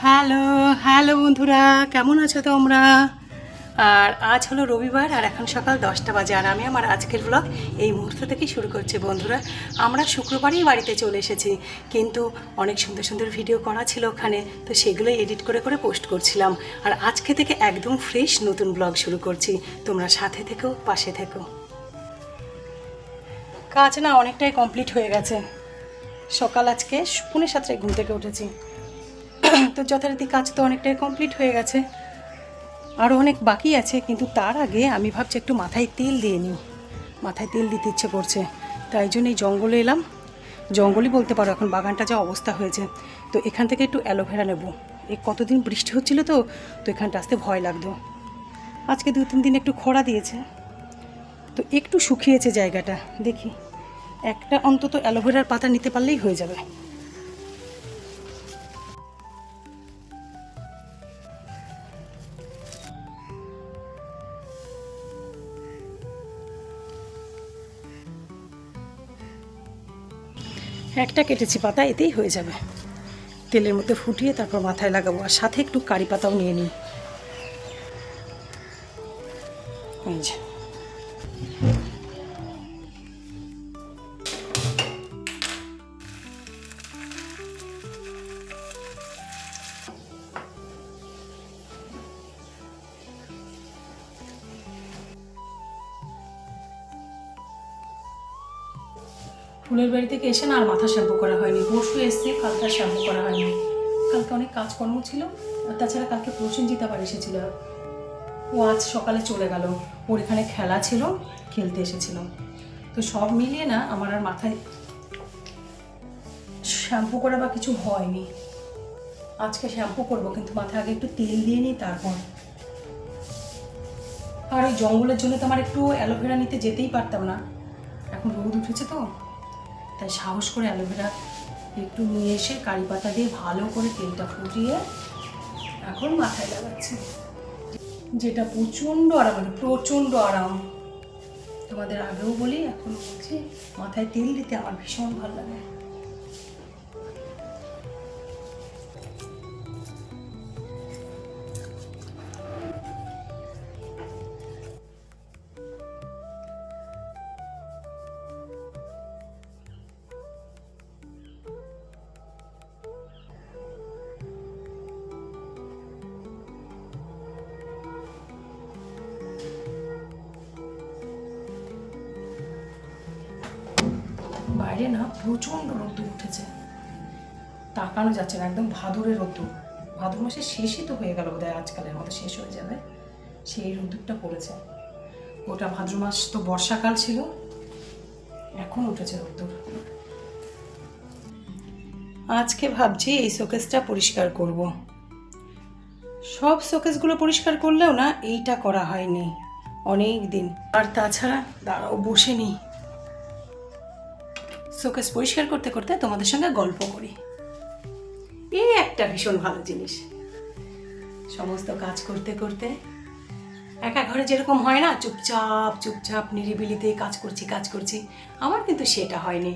Hello hello বন্ধুরা, কেমন আছো তোমরা? আর আজ হলো রবিবার আর এখন সকাল 10টা বাজে। আর আমি আমার আজকের ব্লগ এই মুহূর্ত থেকেই শুরু করছি। বন্ধুরা, আমরা শুক্রবারই বাড়িতে চলে এসেছি, কিন্তু অনেক সুন্দর সুন্দর ভিডিও করা ছিল ওখানে, তো সেগুলোই এডিট করে করে পোস্ট করছিলাম। আর আজকে থেকে একদম ফ্রেশ নতুন ব্লগ শুরু করছি। তোমরা সাথে থেকো, পাশে থেকো। কাজ না অনেকটাই কমপ্লিট হয়ে গেছে। সকাল আজকে 7:45 ঘুম থেকে উঠেছি, তো যথারীতি কাজ তো অনেকটাই কমপ্লিট হয়ে গেছে, আরও অনেক বাকি আছে। কিন্তু তার আগে আমি ভাবছি একটু মাথায় তেল দিয়ে নিই। মাথায় তেল দিতে ইচ্ছে করছে, তাই জন্য এই জঙ্গলে এলাম। জঙ্গলই বলতে পারো, এখন বাগানটা যা অবস্থা হয়েছে। তো এখান থেকে একটু অ্যালোভেরা নেব। এই কতদিন বৃষ্টি হচ্ছিল, তো এখানটা আসতে ভয় লাগতো। আজকে 2-3 দিন একটু খরা দিয়েছে, তো একটু শুকিয়েছে জায়গাটা। দেখি একটা অন্তত অ্যালোভেরার পাতা নিতে পারলেই হয়ে যাবে। একটা কেটেছি পাতা, এতেই হয়ে যাবে। তেলের মধ্যে ফুটিয়ে তারপর মাথায় লাগাবো। আর সাথে একটু কারি পাতাও নিয়ে নিই। এই যে ফুলের বাড়ি থেকে এসে না আর মাথা শ্যাম্পু করা হয়নি। পরশু এসছে, কালকে শ্যাম্পু করা হয়নি। কালকে অনেক কাজকর্ম ছিল, আর তাছাড়া কালকে প্রসেনজিৎ আবার এসেছিল। ও আজ সকালে চলে গেল, ওর এখানে খেলা ছিল, খেলতে এসেছিল। তো সব মিলিয়ে না আমার আর মাথায় শ্যাম্পু করা বা কিছু হয়নি। আজকে শ্যাম্পু করবো, কিন্তু মাথায় আগে একটু তেল দিয়ে নিই তারপর। আর ওই জঙ্গলের জন্য তো আমার একটু অ্যালোভেরা নিতে যেতেই পারতাম না। এখন রোদ উঠেছে তো, তাই সাহস করে অ্যালোভেরা একটু নিয়ে এসে কারি পাতা দিয়ে ভালো করে তেলটা ফুটিয়ে এখন মাথায় লাগাচ্ছি, যেটা প্রচণ্ড আরাম, প্রচণ্ড আরাম। তোমাদের আগেও বলি, এখন বলছি, মাথায় তেল দিতে আমার ভীষণ ভালো লাগে। বাইরে না প্রচণ্ড রোদ্দুর উঠেছে, তাকানো যাচ্ছে না। একদম ভাদুরের রোদ্দুর। ভাদর মাসের শেষই তো হয়ে গেল বোধহয়, আজকালের মতো শেষ হয়ে যাবে, সেই রোদ্দুরটা পড়েছে। ওটা ভাদ্র মাস তো বর্ষাকাল ছিল, এখন উঠেছে রোদ্দুর। আজকে ভাবছি এই শোকেসটা পরিষ্কার করব। সব শোকেসগুলো পরিষ্কার করলেও না এইটা করা হয়নি অনেক দিন। আর তাছাড়া দাঁড়াও, বসে নিই। শোকেস পরিষ্কার করতে করতে তোমাদের সঙ্গে গল্প করি। এই একটা ভীষণ ভালো জিনিস। সমস্ত কাজ করতে করতে একা ঘরে যেরকম হয় না, চুপচাপ চুপচাপ নিরিবিলিতে কাজ করছি, আমার কিন্তু সেটা হয়নি।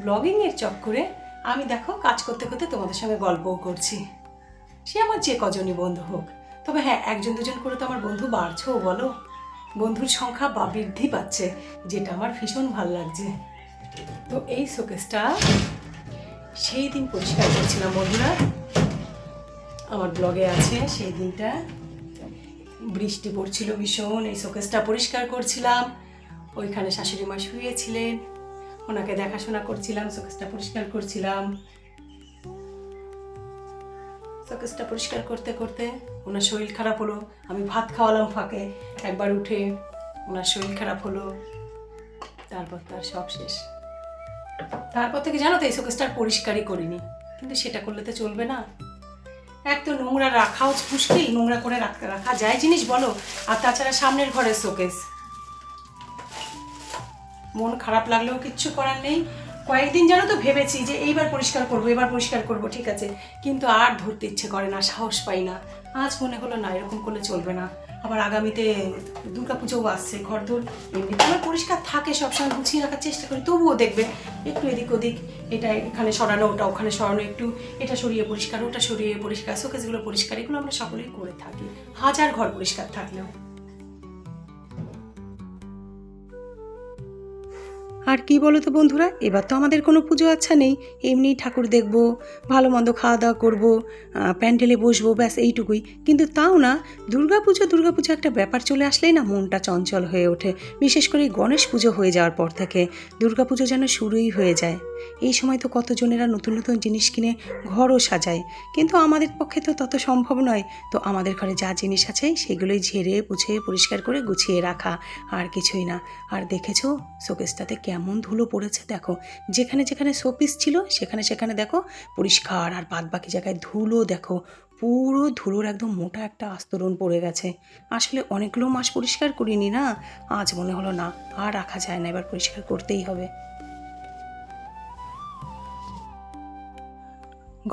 ব্লগিংয়ের চক্করে আমি দেখো কাজ করতে করতে তোমাদের সঙ্গে গল্পও করছি। সে আমার যে কজনই বন্ধু হোক, তবে হ্যাঁ, 1-2 করে তো আমার বন্ধু বাড়ছেও, বলো। বন্ধুর সংখ্যা বা বৃদ্ধি পাচ্ছে, যেটা আমার ভীষণ ভালো লাগছে। তো এই শোকেসটা সেই দিন পরিষ্কার করছিলাম বন্ধুরা, আমার ব্লগে আছে সেই দিনটা। বৃষ্টি পড়ছিল ভীষণ, এই শোকেসটা পরিষ্কার করছিলাম। ওইখানে শাশুড়ি মা শুয়েছিলেন, ওনাকে দেখাশোনা করছিলাম, শোকেসটা পরিষ্কার করছিলাম। শোকেসটা পরিষ্কার করতে করতে ওনার শরীর খারাপ হলো। আমি ভাত খাওয়ালাম ফাঁকে, একবার উঠে ওনার শরীর খারাপ হলো। তারপর তার সব শেষ। তারপর থেকে জানো তো এই শোকেসটা পরিষ্কারই করিনি, কিন্তু সেটা করলে তো চলবে না। এক তো নোংরা রাখাও মুশকিল, নোংরা করে রাখা যায় জিনিস বলো? আর তাছাড়া সামনের ঘরের শোকেস, মন খারাপ লাগলেও কিচ্ছু করার নেই। কয়েকদিন জানো তো ভেবেছি যে এইবার পরিষ্কার করবো, এবার পরিষ্কার করবো, ঠিক আছে, কিন্তু আর ধরতে ইচ্ছে করে না, সাহস পাই না। আজ মনে হলো না, এরকম করলে চলবে না। আবার আগামীতে দুর্গাপুজোও আসছে, ঘরদোর এমনিতে আমার পরিষ্কার থাকে, সবসময় গুছিয়ে রাখার চেষ্টা করি, তবুও দেখবে একটু এদিক ওদিক, এটা এখানে সরানো, ওটা ওখানে সরানো, একটু এটা সরিয়ে পরিষ্কার, ওটা সরিয়ে পরিষ্কার, শোকেসগুলো পরিষ্কার, এগুলো আমরা সকলেই করে থাকি, হাজার ঘর পরিষ্কার থাকলেও। আর কি বলো তো বন্ধুরা, এবার তো আমাদের কোনো পুজো আচ্ছা নেই, এমনি ঠাকুর দেখব, ভালো মন্দ খাওয়া দাওয়া করবো, প্যান্ডেলে বসবো, ব্যাস এইটুকুই। কিন্তু তাও না, দুর্গাপুজো একটা ব্যাপার চলে আসলেই না মনটা চঞ্চল হয়ে ওঠে। বিশেষ করে গণেশ পুজো হয়ে যাওয়ার পর থেকে দুর্গাপুজো যেন শুরুই হয়ে যায়। এই সময় তো কতজনেরা নতুন নতুন জিনিস কিনে ঘরও সাজায়, কিন্তু আমাদের পক্ষে তো তত সম্ভব নয়। তো আমাদের ঘরে যা জিনিস আছে সেগুলোই ঝেড়ে পুছে পরিষ্কার করে গুছিয়ে রাখা, আর কিছুই না। আর দেখেছো শোকেসটাতে কেমন ধুলো পড়েছে দেখো, যেখানে যেখানে শোপিস ছিল সেখানে সেখানে দেখো পরিষ্কার, আর বাদ বাকি জায়গায় ধুলো দেখো, পুরো ধুলোর একদম মোটা একটা আস্তরণ পড়ে গেছে। আসলে অনেকগুলো মাস পরিষ্কার করিনি না, আজ মনে হলো না আর রাখা যায় না, এবার পরিষ্কার করতেই হবে।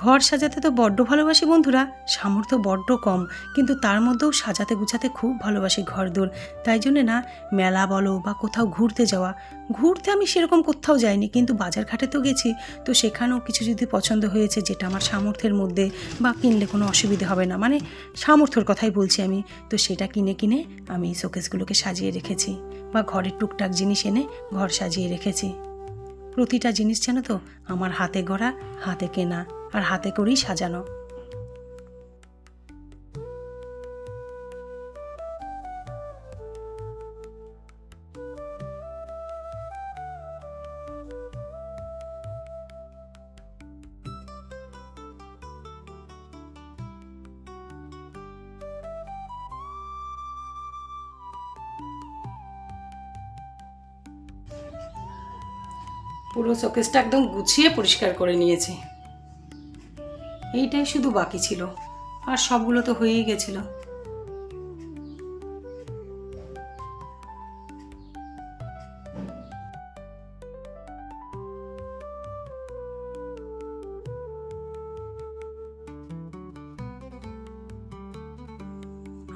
ঘর সাজাতে তো বড্ড ভালোবাসি বন্ধুরা, সামর্থ্য বড্ড কম, কিন্তু তার মধ্যেও সাজাতে গুছাতে খুব ভালোবাসি ঘরদোর। তাই জন্যে না, মেলা বলো বা কোথাও ঘুরতে যাওয়া, ঘুরতে আমি সেরকম কোথাও যাইনি, কিন্তু বাজারঘাটে তো গেছি, তো সেখানেও কিছু যদি পছন্দ হয়েছে যেটা আমার সামর্থ্যের মধ্যে, বা কিনলে কোনো অসুবিধে হবে না, মানে সামর্থ্যর কথাই বলছি আমি, তো সেটা কিনে কিনে আমি শোকেসগুলোকে সাজিয়ে রেখেছি, বা ঘরের টুকটাক জিনিস এনে ঘর সাজিয়ে রেখেছি। প্রতিটা জিনিস জানো তো আমার হাতে গড়া, হাতে কেনা, আর হাতে করেই সাজানো। পুরো শোকেসটা একদম গুছিয়ে পরিষ্কার করে নিয়েছি, এইটাই শুধু বাকি ছিল, আর সবগুলো তো হয়েই গেছিল।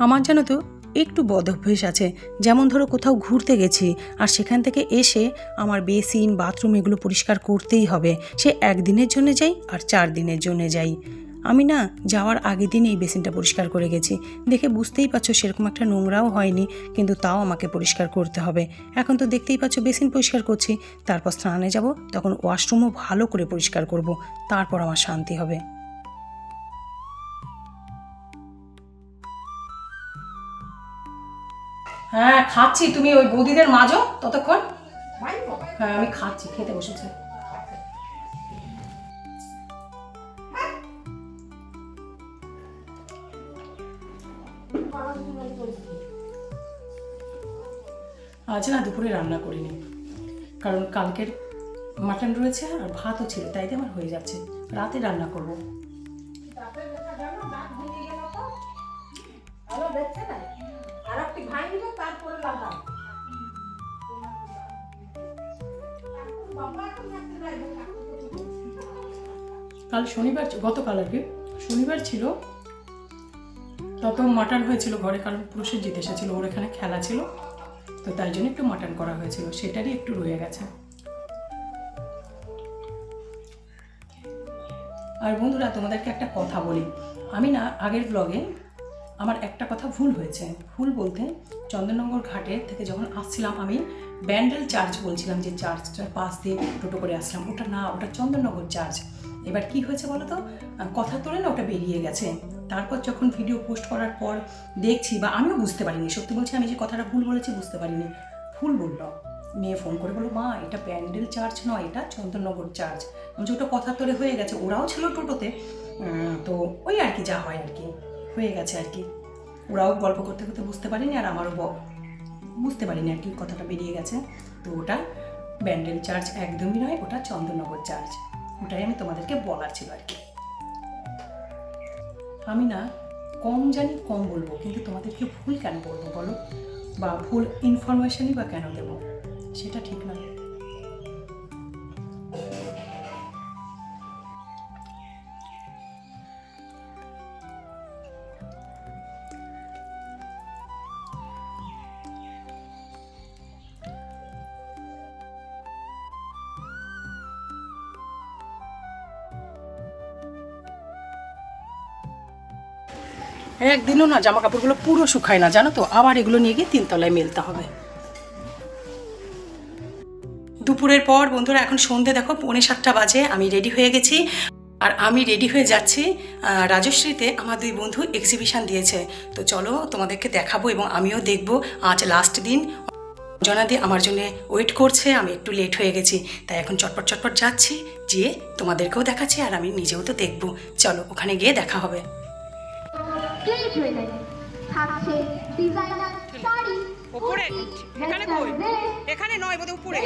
আমার জানো তো একটু বদ অভ্যেস আছে, যেমন ধরো কোথাও ঘুরতে গেছি আর সেখান থেকে এসে আমার বেসিন বাথরুম এগুলো পরিষ্কার করতেই হবে, সে একদিনের জন্য যাই আর 4 দিনের জন্য যাই। আমি না যাওয়ার আগের দিন এই বেসিনটা পরিষ্কার করে গেছি, দেখে বুঝতেই পারছো সেরকম একটা নোংরাও হয়নি, কিন্তু তাও আমাকে পরিষ্কার করতে হবে। এখন তো দেখতেই পাচ্ছ বেসিন পরিষ্কার করছি, তারপর স্নানে যাব, তখন ওয়াশরুমও ভালো করে পরিষ্কার করব, তারপর আমার শান্তি হবে। হ্যাঁ খাচ্ছি, তুমি ওই বৌদিদের মাজো ততক্ষণ। হ্যাঁ আমি খাচ্ছি, খেতে বসেছে। আজ না দুপুরে রান্না করিনি, কারণ কালকের মাটন রয়েছে আর ভাতও ছিল, তাই আমার হয়ে যাচ্ছে, রাতে রান্না করবো। কাল শনিবার, গতকাল আর কি শনিবার ছিল, তত মাটন হয়েছিল ঘরে, কারণ প্রসেনজিৎ এসেছিল, ওর এখানে খেলা ছিল, তো তাই জন্য একটু মাটন করা হয়েছিল, সেটারই একটু রয়ে গেছে। আর বন্ধুরা তোমাদেরকে একটা কথা বলি, আমি না আগের ব্লগে আমার একটা কথা ভুল হয়েছে, ভুল বলতে চন্দননগর ঘাটে থেকে যখন আসছিলাম আমি ব্যান্ডেল চার্চ বলছিলাম, যে চার্চটার পাশ দিয়ে টোটো করে আসলাম, ওটা না, ওটা চন্দননগর চার্চ। এবার কি হয়েছে বলো তো, কথা তোলে না ওটা বেরিয়ে গেছে। তারপর যখন ভিডিও পোস্ট করার পর দেখছি, বা আমিও বুঝতে পারিনি, সত্যি বলছি আমি যে কথাটা ভুল বলেছি বুঝতে পারিনি, ভুল বললো, মেয়ে ফোন করে বললো মা এটা ব্যান্ডেল চার্চ নয়, এটা চন্দননগর চার্চ। আমি যে ওটা কথা তোলে হয়ে গেছে, ওরাও ছিল টোটোতে, তো ওই আর কি, যা হয় আর কি হয়ে গেছে আর কি, ওরাও গল্প করতে করতে বুঝতে পারিনি, আর আমারও বুঝতে পারিনি আর কি, কথাটা বেরিয়ে গেছে। তো ওটা ব্যান্ডেল চার্চ একদমই নয়, ওটা চন্দননগর চার্চ, ওটাই আমি তোমাদেরকে বলার ছিল আর কি। আমি না কম জানি কম বলবো, কিন্তু তোমাদেরকে ভুল কেন বলবো বলো, বা ভুল ইনফরমেশনই বা কেন দেবো, সেটা ঠিক না। একদিনও না জামা কাপড়গুলো পুরো শুকায় না, জানো তো, আবার এগুলো নিয়ে গিয়ে 3 তলায় মেলতে হবে। দুপুরের পর বন্ধুরা এখন সন্ধে দেখো 6:45 বাজে, আমি রেডি হয়ে গেছি। আর আমি রেডি হয়ে যাচ্ছি রাজশ্রীতে, আমার 2 বন্ধু এক্সিবিশন দিয়েছে, তো চলো তোমাদেরকে দেখাবো এবং আমিও দেখবো। আজ লাস্ট দিন, জনাদি আমার জন্য ওয়েট করছে, আমি একটু লেট হয়ে গেছি, তাই এখন চটপট চটপট যাচ্ছি, যেয়ে তোমাদেরকেও দেখাচ্ছি আর আমি নিজেও তো দেখবো। চলো ওখানে গিয়ে দেখা হবে। উপরে এখানে কই, এখানে নয় বোধহয় উপরে।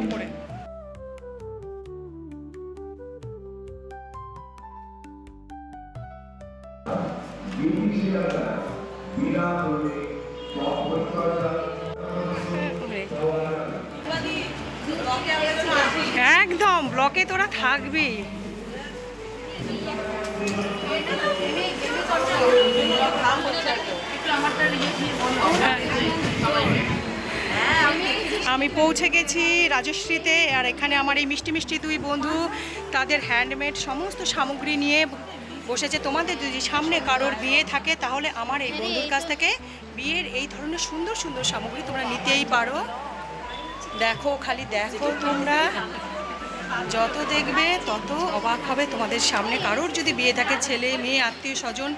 উপরে একদম ব্লকে তোরা থাকবি। আমি পৌঁছে গেছি রাজশ্রীতে, আর এখানে আমার এই মিষ্টি মিষ্টি 2 বন্ধু তাদের হ্যান্ডমেড সমস্ত সামগ্রী নিয়ে বসেছে। তোমাদের যদি সামনে কারোর বিয়ে থাকে তাহলে আমার এই বন্ধুর কাছ থেকে বিয়ের এই ধরনের সুন্দর সুন্দর সামগ্রী তোমরা নিতেই পারো। দেখো, খালি দেখো, তোমরা যত দেখবে তত অবাক হবে। তোমাদের সামনে কারোর যদি বিয়ে থাকে, ছেলে মেয়ে আত্মীয় স্বজন,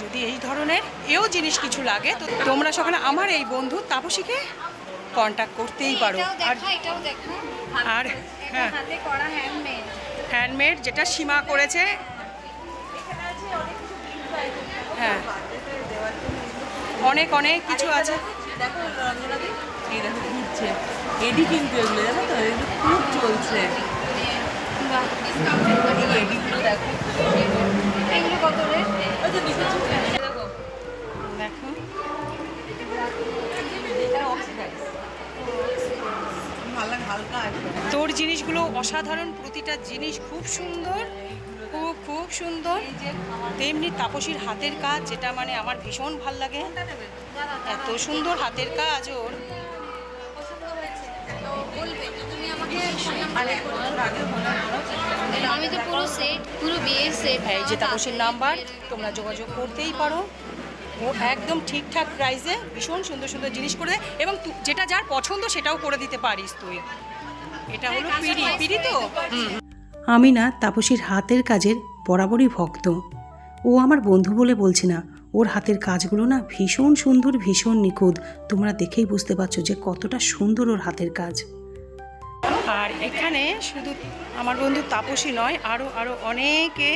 যদি এই ধরনের এও জিনিস কিছু লাগে, তো তোমরা সকালে আমার এই বন্ধু তাপসীকে কন্ট্যাক্ট করতেই পারো। আর হ্যাঁ, হ্যান্ডমেড যেটা সীমা করেছে, হ্যাঁ অনেক অনেক কিছু আছে। দেখো রঞ্জনাদি, এই দেখো ঘুরছে, এডি কিন্তু এগুলো জানো তো, এগুলো খুব চলছে। এডিগুলো দেখো, এগুলো কত রে? ওই যে নিচে দেখো, দেখো হালকা তোর জিনিসগুলো অসাধারণ, প্রতিটা জিনিস খুব সুন্দর, খুব খুব সুন্দর। তেমনি তাপসীর হাতের কাজ, যেটা মানে আমার ভীষণ ভাল লাগে, এত সুন্দর হাতের কাজ ওর। আমি তো পুরো সেট, পুরো বিয়ের সেট। এই যে তাপসীর নাম্বার, তোমরা যোগাযোগ করতেই পারো। ও একদম ঠিকঠাক প্রাইসে ভীষণ সুন্দর সুন্দর জিনিস করে দেয়, এবং যেটা যার পছন্দ সেটাও করে দিতে পারিস তুই। এটা হলো পিড়ি, পিড়ি তো। আমি না তাপসীর হাতের কাজের বরাবরই ভক্ত। ও আমার বন্ধু বলে বলছি না, ওর হাতের কাজগুলো না ভীষণ সুন্দর, ভীষণ নিখুঁত। তোমরা দেখেই বুঝতে পারছো যে কতটা সুন্দর ওর হাতের কাজ। আর এখানে শুধু আমার বন্ধু তাপসী নয়, আরও আরও অনেকে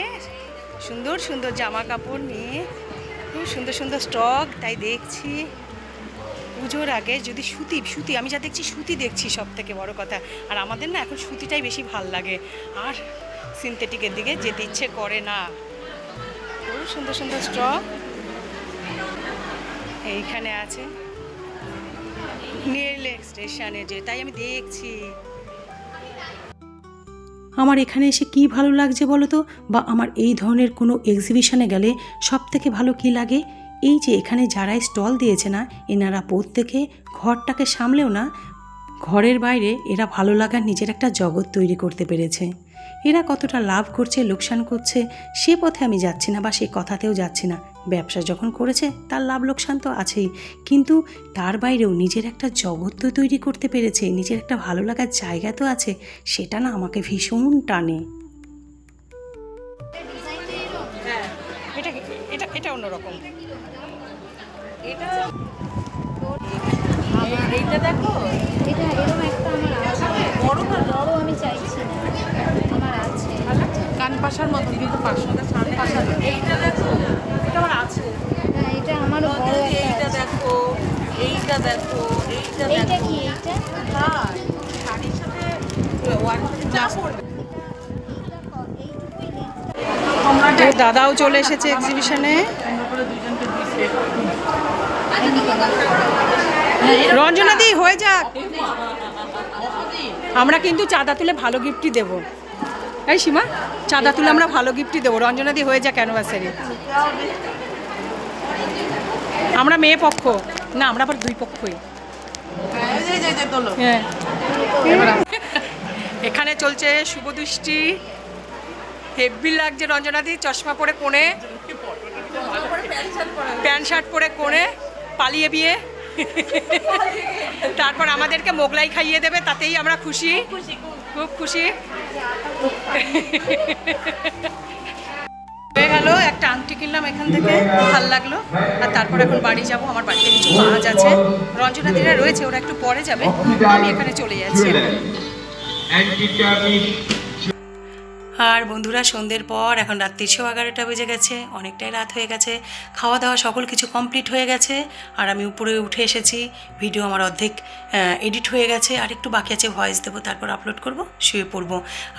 সুন্দর সুন্দর জামা কাপড় নিয়ে, খুব সুন্দর সুন্দর স্টক, তাই দেখছি। পুজোর আগে যদি সুতি আমি যা দেখছি, সুতি দেখছি সব থেকে বড় কথা। আর আমাদের না এখন সুতিটাই বেশি ভাল লাগে, আর সিনথেটিকের দিকে যেতে ইচ্ছে করে না। খুব সুন্দর সুন্দর স্টক এইখানে আছে, নীল স্টেশনে, যে তাই আমি দেখছি। আমার এখানে এসে কি ভালো লাগছে বলো তো, বা আমার এই ধরনের কোনো এক্সিবিশনে গেলে সব থেকে ভালো কি লাগে, এই যে এখানে যারা স্টল দিয়েছে না, এনারা প্রত্যেকে ঘরটাকে সামলেও না, ঘরের বাইরে এরা ভালো লাগার নিজের একটা জগৎ তৈরি করতে পেরেছে। এরা কতটা লাভ করছে, লোকসান করছে, সে পথে আমি যাচ্ছি না, বা সে কথাতেও যাচ্ছি না। ব্যবসা যখন করেছে তার লাভ লোকসান তো আছেই, কিন্তু তার বাইরেও নিজের একটা জগৎ তো তৈরি করতে পেরেছে, নিজের একটা ভালো লাগার জায়গা তো আছে, সেটা না আমাকে ভীষণ টানে। হ্যাঁ, এটা এটা এটা অন্যরকম। এটা এইটা দেখো, এটা এরকম একটা আমার আছে, বড় না, বড় আমি চাইছি না, আমার আছে। কানপাশার মতো, কিন্তু 500টার সামনে এইটা দেখো, এটা আমার আছে। না এটা আমারও বড় একটা এইটা আছে। দেখো, এইটা দেখো, এইটা এইটা দেখো। কি এইটা? হ্যাঁ, শাড়ির সাথে ওয়ান যা পরবে। তো দাদাও চলে এসেছে এক্সিবিশনে। রঞ্জনা দি হয়ে যাক, আমরা কিন্তু চাঁদা তুলে ভালো গিফটই দেবো। এই সীমা, চাঁদা তুলে আমরা ভালো গিফটই দেবো। রঞ্জনা দি হয়ে যাক অ্যানিভার্সারি। আমরা মেয়ে পক্ষ না, আমরা আবার দুই পক্ষই। হ্যাঁ, এখানে চলছে শুভ দৃষ্টি। হেভি লাগছে রঞ্জনা দি, চশমা পরে কোণে, প্যান্ট শার্ট পরে কোণে, পালিয়ে বিয়ে। তারপর আমাদেরকে মোগলাই খাইয়ে দেবে, তাতেই আমরা খুশি, খুব খুশি হয়ে গেল। একটা আংটি কিনলাম এখান থেকে, ভাল লাগলো। আর তারপর এখন বাড়ি যাব, আমার বাড়িতে কিছু কাজ আছে। রঞ্জনা দিরা রয়েছে, ওরা একটু পরে যাবে, আমি এখানে চলে যাচ্ছি। আর বন্ধুরা, সন্ধ্যের পর এখন রাত্রি 11:30 বেজে গেছে, অনেকটাই রাত হয়ে গেছে। খাওয়া দাওয়া সকল কিছু কমপ্লিট হয়ে গেছে। আর আমি উপরে উঠে এসেছি, ভিডিও আমার অর্ধেক এডিট হয়ে গেছে, আর একটু বাকি আছে, ভয়েস দেবো, তারপর আপলোড করব, শুয়ে পড়বো।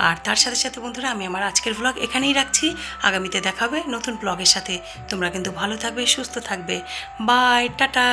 আর তার সাথে সাথে বন্ধুরা, আমি আমার আজকের ব্লগ এখানেই রাখছি। আগামীতে দেখা হবে নতুন ব্লগের সাথে। তোমরা কিন্তু ভালো থাকবে, সুস্থ থাকবে। Bye, tata.